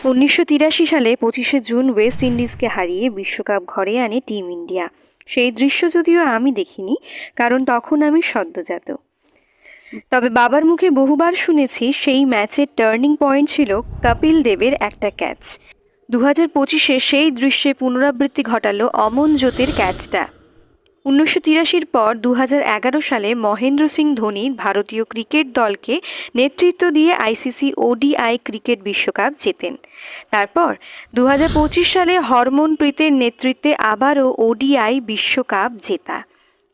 1983 সালে 25শে June West ইন্ডিজকে হারিয়ে বিশ্বকাপ ঘরে আনে টিম ইন্ডিয়া। সেই দৃশ্য যদিও আমি দেখিনি, কারণ তখন আমি সদ্যোজাত। তবে বাবার মুখে বহুবার শুনেছি সেই ম্যাচের টার্নিং পয়েন্ট ছিল কপিল দেবের একটা ক্যাচ। 2025-এ সেই দৃশ্যে পুনরাবৃত্তি ঘটালো অমনজোতের ক্যাচটা। 1983-র পর 2011 সালে মহেন্দ্র সিং ধোনি ভারতীয় ক্রিকেট দলকে নেতৃত্ব দিয়ে আইসিসি ওডিআই ক্রিকেট বিশ্বকাপ জেতেন। তারপর 2025 সালে হরমনপ্রীতের নেতৃত্বে আবারও ওডিআই বিশ্বকাপ জেতা।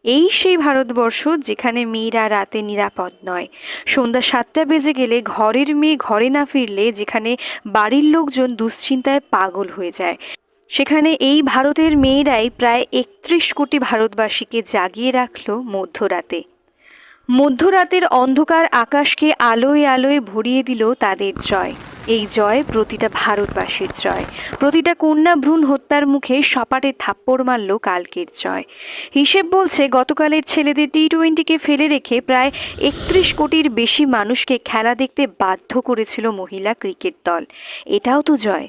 এই সেই ভারতবর্ষ যেখানে মেয়েরা রাতে নিরাপদ নয়, সন্ধ্যা 7টা বেজে গেলে ঘরের মেয়ে ঘরে না ফিরলে যেখানে বাড়ির লোকজন দুশ্চিন্তায় পাগল হয়ে যায়, সেখানে এই ভারতের মেয়েরাই প্রায় 31 কোটি ভারতবাসীকে জাগিয়ে রাখল মধ্যরাতে। মধ্যরাতের অন্ধকার আকাশকে আলোয় আলোয় ভরিয়ে দিল তাদের জয়। এই জয় প্রতিটা ভারতবাসীর জয়, প্রতিটা কন্যা ভ্রূণ হত্যার মুখে সপাটে থাপ্পড় মারল কালকের জয়। হিসেব বলছে গতকালের ছেলেদের টি-20কে ফেলে রেখে প্রায় 31 কোটির বেশি মানুষকে খেলা দেখতে বাধ্য করেছিল মহিলা ক্রিকেট দল। এটাও তো জয়।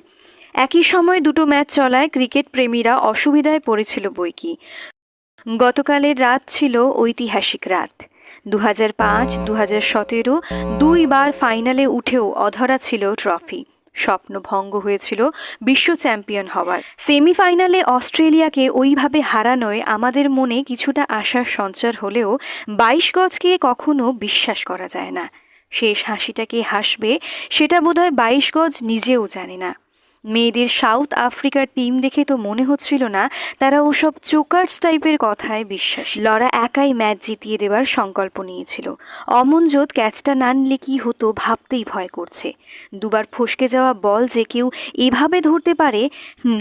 একই সময় দুটো ম্যাচ চলায় ক্রিকেট প্রেমীরা অসুবিধায় পড়েছিল বৈকি। গতকালের রাত ছিল ঐতিহাসিক রাত। 2005, 2017 দুইবার ফাইনালে উঠেও অধরা ছিল ট্রফি। স্বপ্ন ভঙ্গ হয়েছিল বিশ্ব চ্যাম্পিয়ন হওয়ার। সেমিফাইনালে অস্ট্রেলিয়াকে ওইভাবে হারানোয় আমাদের মনে কিছুটা আশার সঞ্চার হলেও 22 গজকে কখনো বিশ্বাস করা যায় না। শেষ হাসিটাকে হাসবে সেটা বোধহয় 22 গজ নিজেও জানে না। মেয়েদের সাউথ আফ্রিকার টিম দেখে তো মনে হচ্ছিল না তারা ওসব চোকার্স টাইপের কথায় বিশ্বাসী। লরা একাই ম্যাচ জিতিয়ে দেওয়ার সংকল্প নিয়েছিল। অমনজোত ক্যাচটা না নিলে কি হতো ভাবতেই ভয় করছে। দুবার ফসকে যাওয়া বল যে কেউ এভাবে ধরতে পারে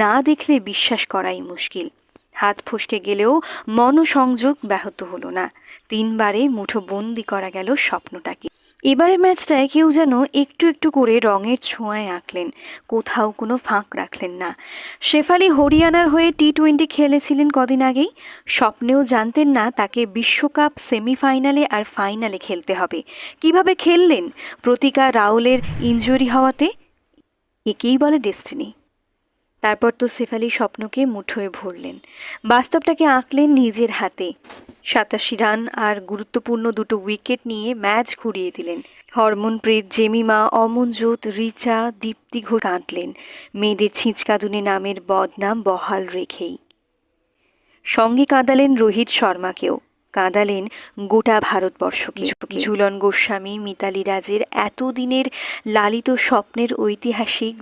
না দেখলে বিশ্বাস করাই মুশকিল। হাত ফসকে গেলেও মনোসংযোগ ব্যাহত হলো না। 3বারে মুঠো বন্দি করা গেল স্বপ্নটাকে। এবারের ম্যাচটায় কেউ যেন একটু একটু করে রঙের ছোঁয়ায় আঁকলেন, কোথাও কোনো ফাঁক রাখলেন না। শেফালি হরিয়ানার হয়ে টি-20 খেলেছিলেন কদিন আগেই। স্বপ্নেও জানতেন না তাকে বিশ্বকাপ সেমিফাইনালে আর ফাইনালে খেলতে হবে। কিভাবে খেললেন প্রতিকা রাউলের ইনজুরি হওয়াতে? একেই বলে ডেস্টিনি। তারপর তো শেফালি স্বপ্নকে মুঠোয় ভরলেন, বাস্তবটাকে আঁকলেন নিজের হাতে। 87 রান আর গুরুত্বপূর্ণ দুটো উইকেট নিয়ে ম্যাচ ঘুরিয়ে দিলেন। হরমনপ্রীত, জেমিমা, অমনজোত, রিচা, দীপ্তি ঘোষ কাঁদলেন মেয়েদের ছিঁচকাদুনে নামের বদনাম বহাল রেখেই। সঙ্গে কাঁদালেন রোহিত শর্মাকেও, কাঁদালেন গোটা ভারতবর্ষকে। ঝুলন গোস্বামী, মিতালি রাজের এতদিনের লালিত স্বপ্নের ঐতিহাসিক